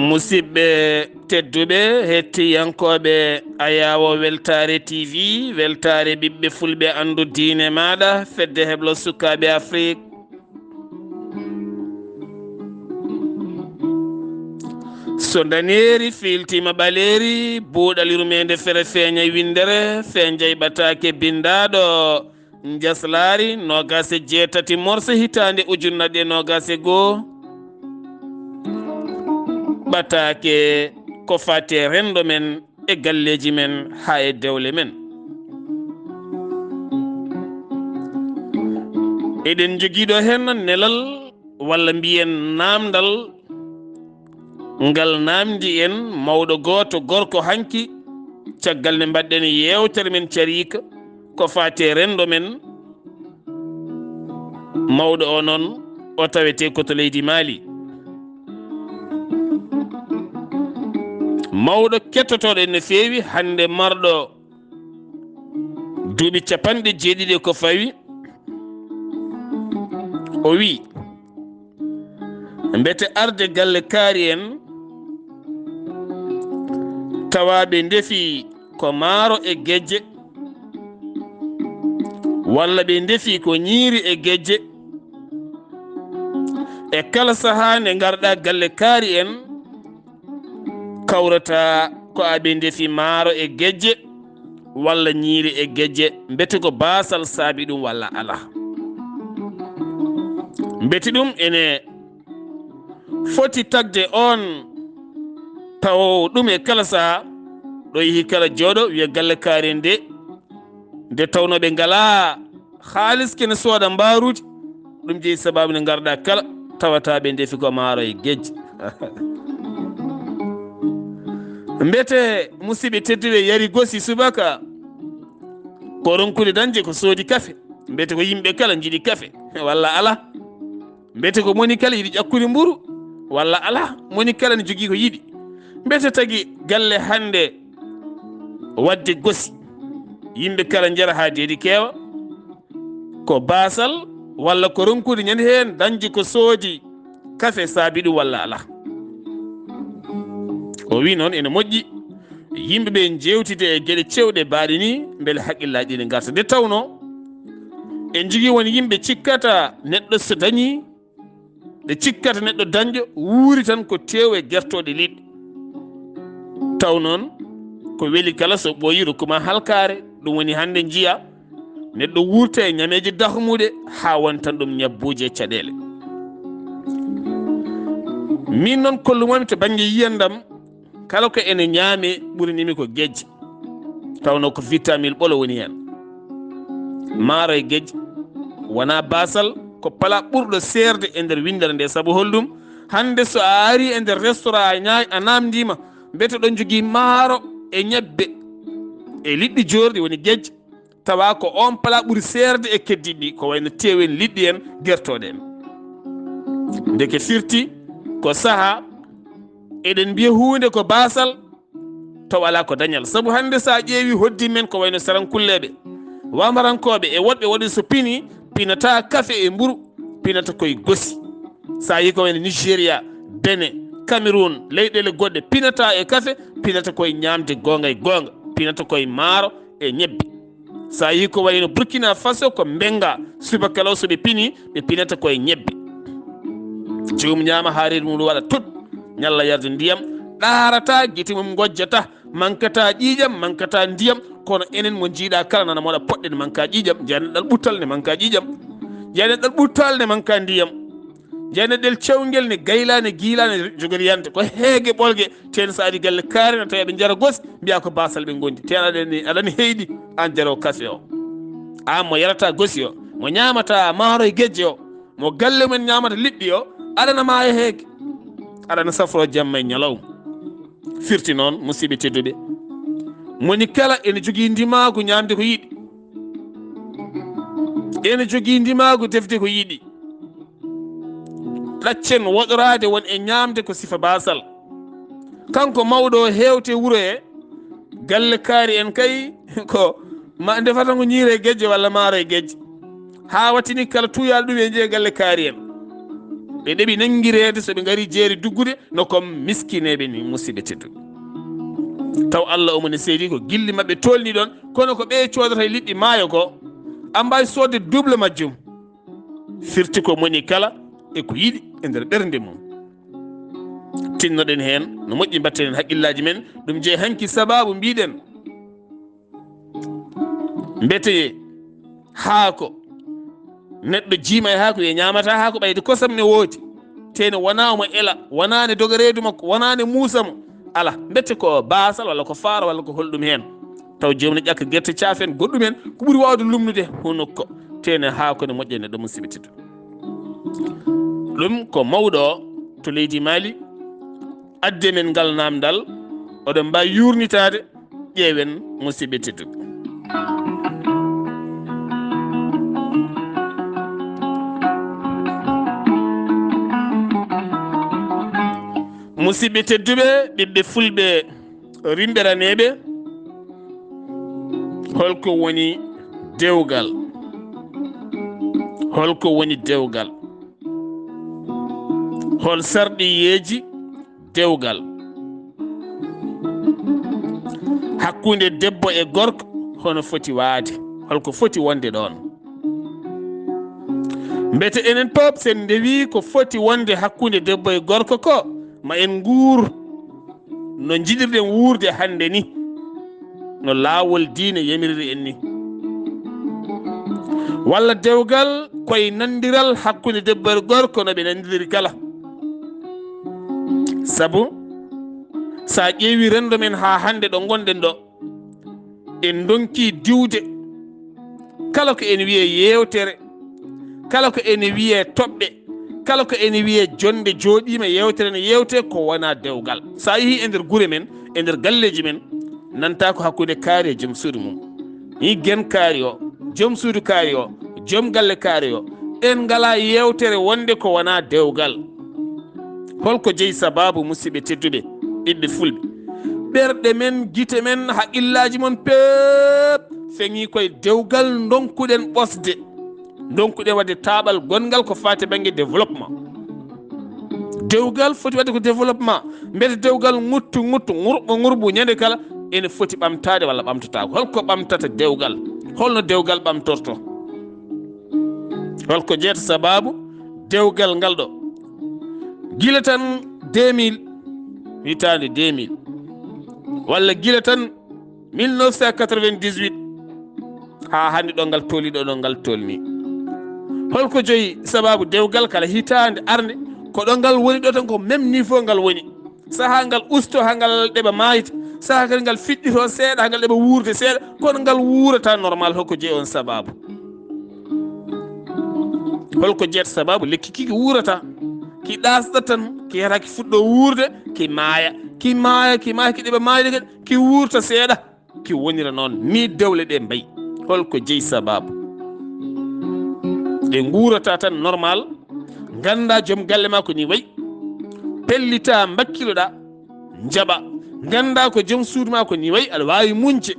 musidɓe tedduɓe hettiyankoɓe ayawo weltare tv weltare ɓiɓɓe fulɓe andu diine maɗa fedde heblo sukaɓe afrique so daneri filtima ɓaleri buuɗal yurmeende fere feeña windere feeñjay ɓataake bindaɗo njeslaare 27 morso hitande ujunnaɗe 21 ɓataake ko fate rendo men e galleji men ha e dewle men. eɗen jogiiɗo hen nelal walla mbiyen namdal ngal namdi en mawɗo goto gorko hanki caggal nde mbaɗɗen yewtere men carika ko fate rendo men mawɗo o noon o tawete koto leydi Mali. mawɗo kettotoɗo en no feewi hannde marɗo duuɓi 70 ko fawi o wi mbete arde galle kaari en tawaɓe ndefi ko maaro e gejje walla ɓe ndefi ko ñiiri e gejje e kala sahaa nde garɗa galle kaari en kawrata ko aɓe ndefi maaro e gejje walla ñiiri e gejje mbete ko baasal saabi ɗum walla ala mbete ɗum ene foti tagde on taw ɗum e kala sahaa ɗo yehi kala jooɗo wiya galle kaari nde tawnoɓe ngala haalis kene sooda mbaaruji ɗum jeeyi sababu nde garɗa kala tawataɓe ndefi ko maaro e gejje mbete musidɓe tedduɓe yari gosi subaka ko ronkude dañde ko soodi kafe mbete ko yimɓe kala jiiɗi kafe walla ala mbete ko moni kala yiɗi ƴakkude mburu walla ala moni kala ne jogii ko yiɗi mbete tagi galle hannde wadde gosi yimɓe kala jara ha deedi keewa ko baasal walla ko ronkude ñande heen dañde ko soodi kafe saabi ɗum walla ala o wi noon ene moƴƴi yimɓe ɓe jewtide e geɗe cewɗe baaɗe ni beele haqqillaji ɗi garta nde tawno en jogii won yimɓe cikkata neɗɗo so dañi ɓe cikkata neɗɗo dañƴo wuuri tan ko tew e gertoɗe liɗɗe taw noon ko weli kala so ɓooyi rokkuma halkare ɗum woni hannde jiya neɗɗo wurta e ñameji dahmuɗe ha wontan ɗum ñabbuji e caɗele min noon kollumami to banggue yiyandam kala ko ene ñaame ɓurinimi ko gejje tawno ko vitamine ɓolo woni hen maaro e gejje wona basal ko pala ɓurɗo serde e nder windere nde saabu hollum hande so a ari e nder restaurant a namdima mbete ɗon jogui maaro e ñebbe e liɗɗi jorɗi woni gejje tawa ko on pala ɓuuri serde e keddiɗɗi ko wayno tewen liɗɗi en gertoɗe en deke firti ko saaha eɗen mbiya hunde ko basal taw ala ko dañal saabu hande sa ƴeewi hoddi men ko wayno sarankulleɓe wamarankoɓe e woɗɓe waɗi so pini pinata kafe e mburu pinata koye gosi sa yi ko wayno nigéria bene cameroun leyɗele goɗɗe pinata e kafe pinata koye ñamde gonga e gonga pinata koye maaro e ñebbe sa yi ko wayno burkina faso ko mbenga subaka law soɓe pini ɓe pinata koye ñebbe jomum ñama ha reedu mum waɗa tut ñalla yarde ndiyam ɗarata guite mum gojjata mankata ƴiƴam mankata ndiyam kono enen mo jiiɗa kala nana moɗa poɗɗe ne manka ƴiƴam jeyaneɗɗal ɓuttal ne manka ƴiƴam jeyaneɗɗal ɓuttal ne manka ndiyam jeyaneɗɗel cewguel ne gayla ne giila ne jogori yante ko heege ɓolgue ten sa ari galle kaari no tawi eɓe jara gosi mbiya ko basal ɓe gondi ten aɗani heyɗi an jaraw kafe o an mo yarata gosi o mo ñamata maaro e gejje o mo galle men ñamata liɗɗi o aɗana ma e heege aɗana safro jamma e ñalawma firti noon musidɓe tedduɓe moni kala ene jogui ndimagu ñamde ko yiɗi ene jogui ndimagu defde ko yiɗi ɗaccen woɗorade won e ñamde ko sifa basal kanko mawɗo hewte wuuro he galle kaari en kay ko ma ndefata ko ñiire gejje walla maaro e gejje ha wattini kala tuyaɗo ɗum e jeeye galle kaari en ɓe ɗeɓi nanguirede so ɓe gari jeeri duggude no comme miskineɓe ni musidɓe tedduɓe taw Allah omone seedi ko gilli mabɓe tolni ɗon kono ko ɓe codata e liɗɗi maayo ko a mbawi sodde double majjum firti ko moni kala e ko yiɗi e nder ɓernde mum tinnoɗen hen no moƴƴi mbatten haqqillaji men ɗum jeeyi hanki sababu mbiɗen mbete haako neɗɗo jiima e haako ye ñamata haako ɓayde kosam ne woodi tene wona omo ela wona ne doga reedu makko wona ne muusa mo ala mbete ko baasal walla ko faara walla ko holɗum hen taw jomum ne ƴakka guerte caafen goɗɗum hen ko ɓuuri wawde lumnude hunukko tene haako ne moƴƴe neɗɗo musidɓe teddu ɗum ko mawɗo o to leydi Mali adde men ngal namdal oɗon mbawi yurnitade ƴeewen musidɓe tedduɓe musidɓe tedduɓe ɓiɓɓe fulɓe rimɓeraneɓe holko woni dewgal holko woni dewgal hol sarɗiyeji dewgal hakkunde debbo e gorko hono foti waade holko foti wonde ɗon mbete enen pop sen ndewi ko foti wonde hakkunde debbo e gorko ko ma en nguur no jiɗirɗen wuurde hannde ni no laawol diine yamiriri en ni walla dewgal koye nandiral hakkunde debbo e gorko no ɓe nandiri kala sabu sa ƴeewi rendo men ha hannde ɗo gonɗen ɗo en donki diwde kala ko en wiye yewtere kala ko en wiye toɓɓe kala ko en wiye jonde jooɗima yewtere ne yewte ko wona dewgal sa yeehi e nder guure men e nder galleji men nanta ko hakkude kaari e joom suudu mum ni gen kaari o joom suudu kaari o joom galle kaari o en ngala yewtere wonde ko wona dewgal holko jeeyi sababu musidɓe tedduɓe ɓiɓɓe fulɓe ɓerɗe men gite men haqqillaji mon pep feŋi koye dewgal donkuɗen ɓosde donkuɗen wadde taaɓal gongal ko fati banggue développement dewgal foti wadde ko développement mbete dewgal ŋuttu ŋurɓu ñande kala ene foti ɓamtade walla ɓamtatako holko ɓamtata dewgal holno dewgal ɓamtorto holko jeeta sababu dewgal ngal ɗo gila tan 2000 hitande 2000 walla gila tan 1998 ha hande ɗo ngal toliɗo ɗo ngal tolni holko joyi sababu dewgal kala hitande arde ko ɗo ngal woni ɗo tan ko même niveau ngal woni saha ngal usto ha ngal ɗeɓa mayita saha kadi ngal fiɗɗito seeɗa ha ngal ɗeɓa wuurde seeɗa kono ngal wuurata normal holko jeeyi on sababu holko jeeta sababu lekki kiki wuurata ki ɗasɗa tan ki yata ki fuɗɗo wuurde ki maaya ki ɗeɓa maayde kadi ki wuurta seeɗa ki wonira noon ni dewle ɗe mbayi holko jeeyi sababu ɗe guurata tan normal ganda joom galle ma ko ni wayi pellita mbakkiloɗa jaɓa ganda ko joom suudu ma ko ni wayi aɗa wawi muñce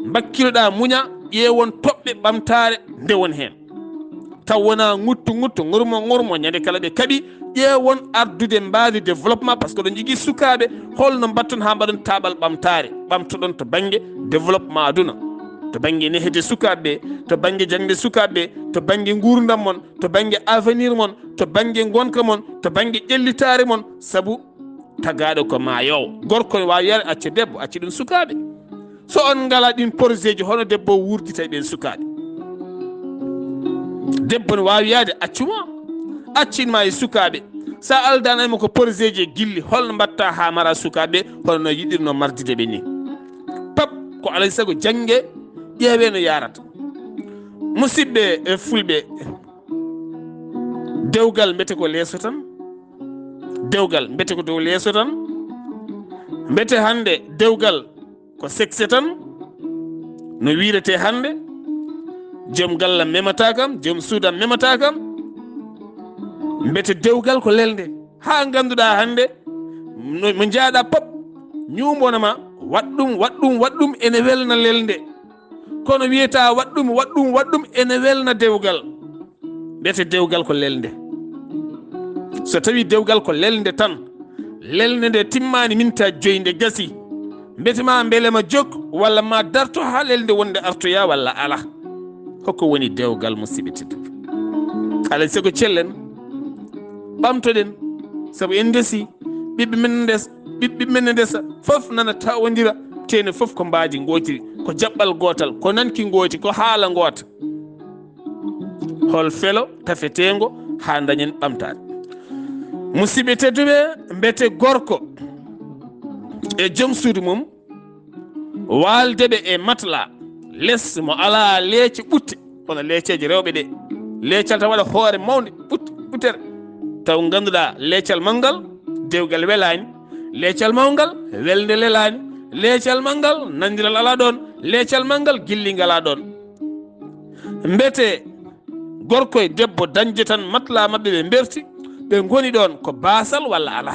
mbakkiloɗa muña ƴeewon toɓɓe ɓamtare ndewon hen taw wona ŋuttu ŋurmo ñande kala ɓe kaaɓi ƴeewon ardude mbaadi développement par ce que ɗon jogui sukaɓe holno mbatton ha mbaɗon taaɓal ɓamtare ɓamtoɗon to banggue développement aduna to banggue nehede sukaɓeɓe to banggue jangde sukaɓeɓe to banggue gurdam mon to banggue avenir mon to banggue gonka mon to banggue ƴellitare mon saabu tagaɗo ko ma yow gorko ne wawi yare acca debbo acci ɗum sukaɓe so on ngala ɗin projet ji hono debbo wurdita e ɓen sukaɓe debbo ne wawi yaade accuma accinma e sukaɓe sa aldanaymo ko projet ji gilli holno mbatta ha mara sukaɓe holno yiɗirno mardide ɓe ni pap ko alay saago jangge ƴeewe no yarata musidɓe e fulɓe dewgal mbete ko leeso tan dewgal mbete ko dow leeso tan mbete hande dewgal ko sexe tan no wirete hande joom gallam memata kam joom suudam memata kam mbete dewgal ko lelde ha ganduɗa hande mo jaaɗa pop ñumbonoma waɗɗum ene welna lelde kono wiyeta waɗɗum ene welna dewgal mbete dewgal ko lelde so tawi dewgal ko lelde tan lelde nde timmani minta joyi nde gasi mbete ma beelema jok walla ma darto ha lelde wonde artoya walla ala hokko woni dewgal musidɓe tedduɓe alay sago cellen ɓamtoɗen saabu en ndesi ɓiɓɓe men ndesa fof nana tawodira tene fof ko mbaadi gotiri ko jaɓɓal gotal ko nanki goti ko haala gota hol felo tafetengo ha dañen ɓamtade musidɓe tedduɓe mbete gorko e joom suudu mum waldeɓe e matla less mo ala leece ɓutte kono leeceje rewɓe ɗe leecal tan waɗa hoore mawde ɓuttere taw ganduɗa leecal mawgal dewgal welani leecal mawgal welde lelani leecal mawgal nandiral ala ɗon leecal mawgal gilligal ala ɗon mbete gorko e debbo dañde tan matla mabɓe ɓe berti ɓe goni ɗon ko basal walla ala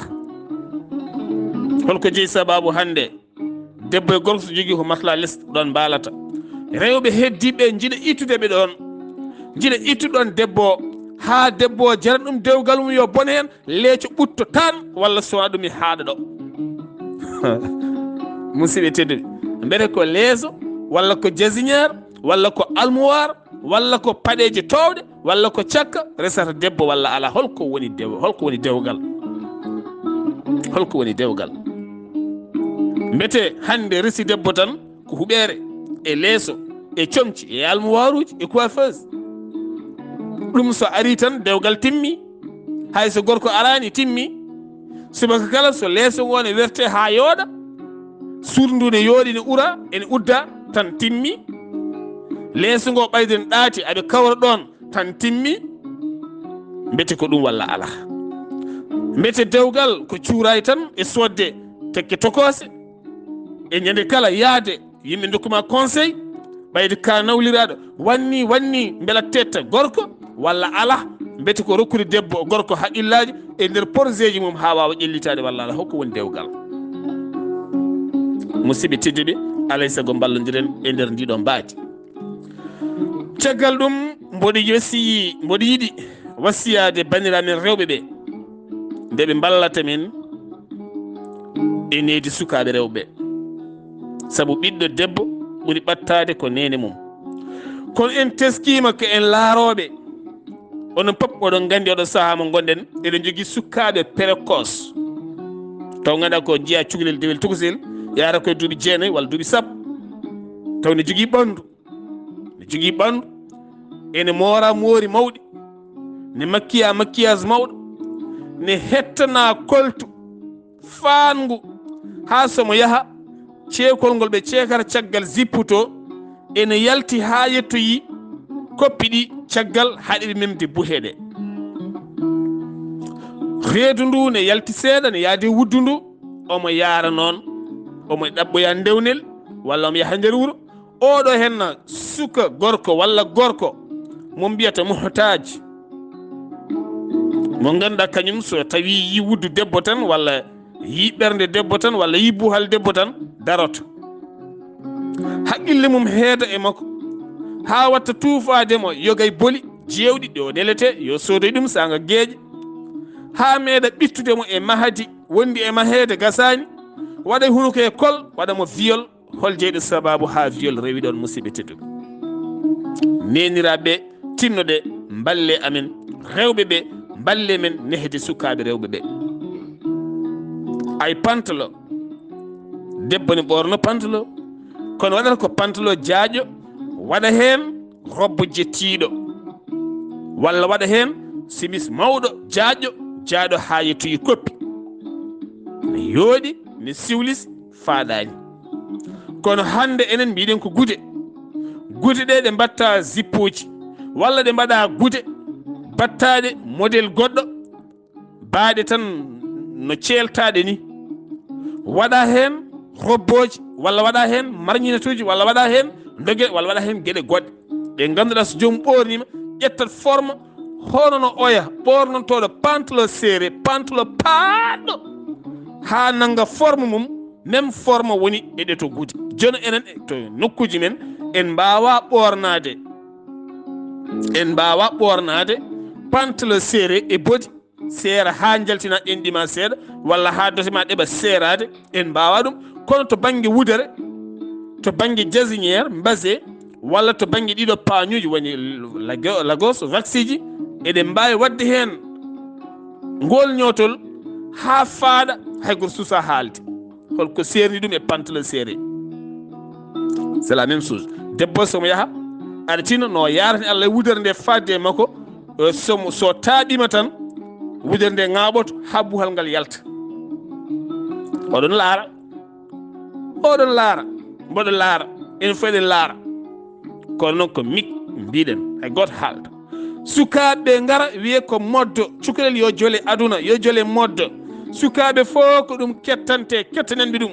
holko jeeyi sababu hannde debbo e gorko so jogui ko matla less ɗon mbalata rewɓe heddiɓe jiiɗa ittude ɓe ɗon jiiɗa ittude ɗon debbo ha debbo jaran ɗum dewgal mum yo bone hen leeco ɓutto tan walla sowona ɗum e haaɗa ɗo musidɓe tedduɓe mbete ko leeso walla ko jasiñare walla ko almoir walla ko paɗeje towɗe walla ko cakka resata debbo walla ala holko woni dewgal holko woni dewgal mbete hande resi debbo tan ko huɓere e leeso e comci e almoir uji e coiffeuse ɗum so ari tan dewgal timmi hayso gorko arani timmi subaka kala so leeso ngo ne werte ha yooɗa suudu ndu ne yooɗi ne ura ene udda tan timmi leeso ngo ɓayde ne ɗaati aɓe kawra ɗon tan timmi mbete ko ɗum walla ala mbete dewgal ko cuuray tan e sodde tekke tokose e ñande kala yaade yimɓe dokkuma conseil ɓayde ka nawliraɗo wanni beela tetta gorko walla ala mbete ko rokkude debbo gorko haqqillaji e nder projet ji mum ha wawa ƴellitade walla ala hokko woni dewgal musidɓe tedduɓe alay saago ballodiren e nder ndiɗo mbaadi caggal ɗum mboɗo yiɗi wasiyade bandiramen rewɓe ɓe nde ɓe ballata men e needi sukaɓe rewɓe saabu ɓiɗɗo debbo ɓuri ɓattade ko nene mum kono en teskima ko en laaroɓe onon pop oɗon gandi oɗo saaha mo gonɗen eɗen jogui sukkaɓe précoce taw ganduɗa ko jiiya cukalel dewel tukusel yara koye duuɓi 9 walla duuɓi 10 taw ne jogui ɓandu ene moora moori mawɗi ne makkiya makkiyage mawɗo ne hettana koltu faangu ha somo yaha ceekol ngol ɓe ceekata caggal zipputo ene yalti ha yettoyi koppi ɗi caggal haɗiɓe memde buheɗe reedu ndu ne yalti seeɗa ne yaade wuddu ndu omo yaara noon omo ɗaɓɓoya ndewnel walla omo yaha nder wuuro oɗo henna suka gorko walla gorko mo mbiyata muhtaji mo ganduɗa kañum so tawi yi wuddu debbo tan walla yi ɓernde debbo tan walla yi buhal debbo tan daroto haqqille mum heeda e makko ha watta tuufademo yogay boli jewɗi ɗo nelete yo soodoy ɗum saga gueeƴe ha meeɗa ɓittudemo e mahadi wondi e mahede gasani waɗa hunuko e kol waɗamo viol hol jeyɗo sababu ha viol rewi ɗon musidɓe tedduɓe neniraɓe tinnoɗe balle amen rewɓe ɓe balle men nehde sukaɓe rewɓe ɓe ay pantalo debbo ne ɓorno pantalo kono waɗata ko pantalo jaaƴo waɗa hen robbo jettiɗo walla waɗa hen simis mawɗo jaaɗo ha yettoyi koppi ne yooɗi ne siwlis faaɗani kono hande enen mbiɗen ko gude ɗe ɗe mbatta zippuji walla ɗe mbaɗa gude battaɗe modèle goɗɗo baaɗe tan no ceeltaɗe ni waɗa hen robboji walla waɗa hen marñinatuji walla waɗa hen dogueɗe walla waɗa hen gueɗe goɗɗe ɗe ganduɗa so joomum ɓornima ƴettat forme hono no oya ɓornontoɗo pantalon serré pantalon paaɗɗo ha nanga forme mum même forme woni e ɗe to gude joni enen to nokkuji men en mbawa ɓornade pantalon serré e bodi seera ha jaltina ɗenɗima seeɗa walla ha dosema ɗeɓa seerade en mbawa ɗum kono to banggue wudere to banggue jasiniére mbase walla to banggue ɗiɗo pañuji woni lagos vaccine ji eɗen mbawi wadde hen ngol ñotol ha faaɗa hay goto suusa haalde holko serni ɗum e pantalon serré c'est la même chose debbo somo yaaha aɗa tina no yarani Allah e wudere nde fadde makko so taaɓima tan wudere nde ŋaɓoto ha buhal ngal yalta oɗon laara mboɗo laara en fof eɗen laara kono noon ko mik mbiɗen hay goto haalda sukaɓe ngara wiye ko moddo cukalel yo jole aduna yo jole moddo sukaɓe fof ko ɗum kettanenɓe ɗum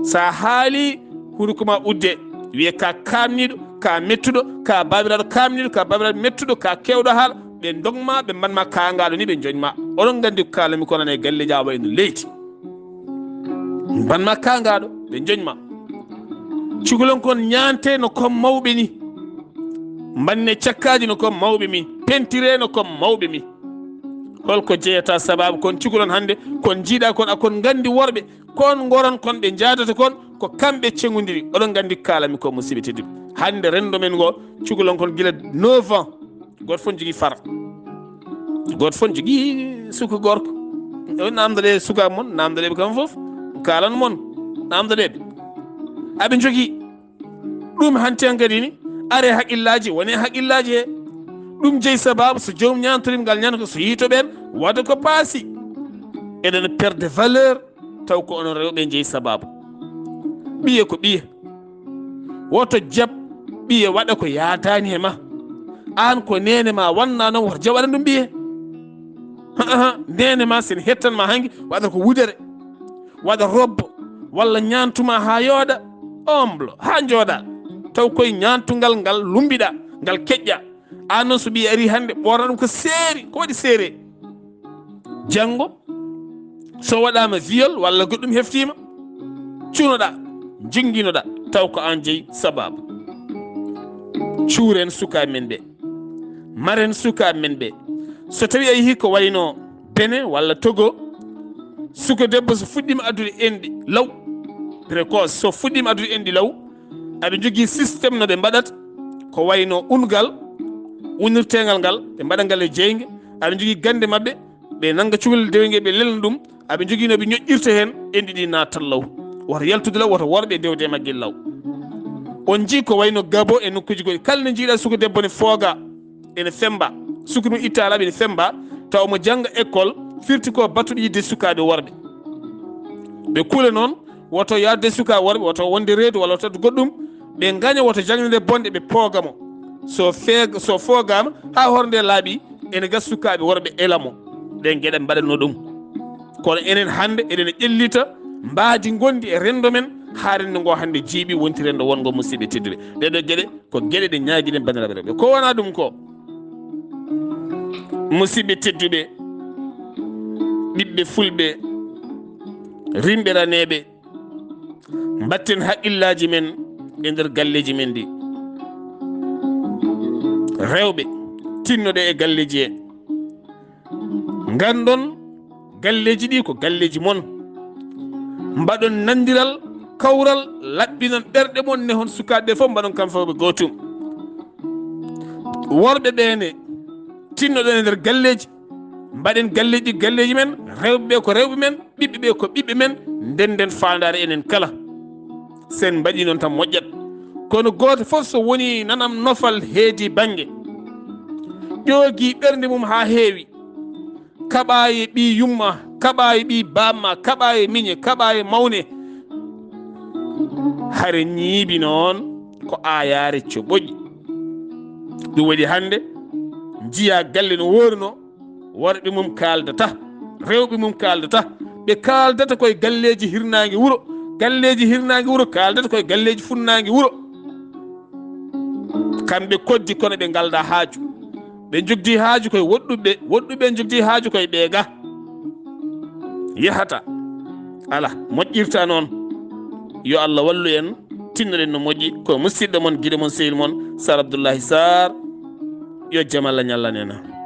sa haali huruko ma udde wiye ka kamniɗo ka mettuɗo ka babiraɗo kamniɗo ka babiraɗo mettuɗo ka kewɗo haala ɓe dogma ɓe mbanma kangaɗo ni ɓe joñma oɗon gandi ko kalami kono e galleji a wayno leydi mbanma kangaɗo ɓe joñma cukalon kon ñante no kom mawɓe ni mbanne cakkaji no kom mawɓe mi pentire no kom mawɓe mi holko jeeyata sababu kon cukalon hannde kon jiiɗa kon akon gandi worɓe kon goron kon ɓe jadata kon ko kamɓe cegodiri oɗon gandi kalami ko musidɓe tedduɓe hannde rendo men ngo cukalon kon gila 9 ans goto fof jogui fara goto fof jogui suka gorko namdoɗe sukaɓe moon namdoɗeɓe kam foof kalan moon namdoɗeɓe aɓe jogui ɗum hanten kadi ni are haqqillaji woni haqqillaji he ɗum jeeyi sababu so joomum ñantorim ngal ñanko so yiito ɓen wadde ko paasi eɗen perde valeur taw ko onon rewɓe jeeyi sababu ɓiye ko ɓiye woto jab ɓiye waɗa ko yaadani e ma an ko nene ma wanna noon woto jab waɗa ɗum ɓiye nene ma sen hettanma hanki waɗa ko wudere waɗa robbo walla ñantuma ha yooɗa omblo ha jooɗa taw koye ñantugal ngal lumbiɗa ngal keƴƴa an noon so ɓi ari hannde ɓorna ɗum ko seeri ko waɗi seere janngo so waɗama viol walla goɗɗum heftima cuunoɗa jinguinoɗa taw ko an jeeyi sababu cuuren sukaɓe men ɓe maren sukaɓe men ɓe so tawi a yeehi ko wayno Benin walla Togo suka debbo so fuɗɗima addude enɗi law précoce so fuɗɗima addude enɗi law aɓe jogui systéme no ɓe mbaɗata ko wayno ungal unirtegal ngal ɓe mbaɗa ngal e jeygue aɓe jogui gande mabɓe ɓe nanga cukalel dewgue ɓe lelna ɗum aɓe jogui noɓe ñoƴƴirta hen enɗi ɗi nattat law woto yaltude law woto worɓe dewde e maggel law on jii ko wayno Gabo e nokkuji goɗɗi kala ne jiiɗa suka debbo ne fooga ene femba suka ɗum itta laaɓa ene femba taw mo jangga école firti ko battuɗo yidde sukaɓe worɓe ɓe kuule noon woto yadde sukaɓe worɓe woto wonde reedu walla woto goɗɗum ɓe gaña woto jangnide bonde ɓe poogamo so foogama ha horde laaɓi ene gas sukaɓe worɓe elamo ɗen gueɗe mbaɗatno ɗum kono enen hannde eɗen ƴellita mbaadi gondi e rendo men ha rendo ngo hannde jiiɓi wonti rendo wongo musidɓe tedduɓe ɗeɗo gueɗe ko gueɗe ɗe ñaaguiɗen bandiraɓe rewɓe ko wona ɗum ko musidɓe tedduɓe ɓiɓɓe fulɓe rimɓe raneɓe mbatten haqqillaji men e nder galleji men ɗi rewɓe tinnoɗe e galleji he gandon galleji ɗi ko galleji mon mbaɗon nandiral kawral laɓɓinon ɓerɗe mon ne hon sukaɓe fof mbaɗon kam fawɓe gotum worɓe ɓene tinnoɗon e nder galleji mbaɗen galleji ɗi galleji men rewɓeɓe ko rewɓe men ɓiɓɓeɓe ko ɓiɓɓe men ndenden fandare enen kala sen mbaɗi noon tan moƴƴat kono goto fof so woni nanam nofal heedi banggue ƴoogi ɓernde mum ha heewi kaɓa e ɓi yumma kaɓa e ɓi bamma kaɓa e miñe kaɓa e mawne hare ñiibi noon ko ayare coɓoƴƴi ɗum waɗi hannde jiya galle no woruno worɓe mum kaldata rewɓe mum kaldata ɓe kaldata koye galleji hirnangue wuuro kaldata koye galleji funnangue wuuro kamɓe koddi kono ɓe galda haaju ɓe jogdi haaju koye woɗɗuɓe jogdi haaju koye ɓeega yahata ala moƴƴirta noon yo Allah wallu en tinnoɗen no moƴƴi ko musidɗo mon guiɗo mon sehil mon Sar Abdullaahi Saar yo jaam Allah ñallan en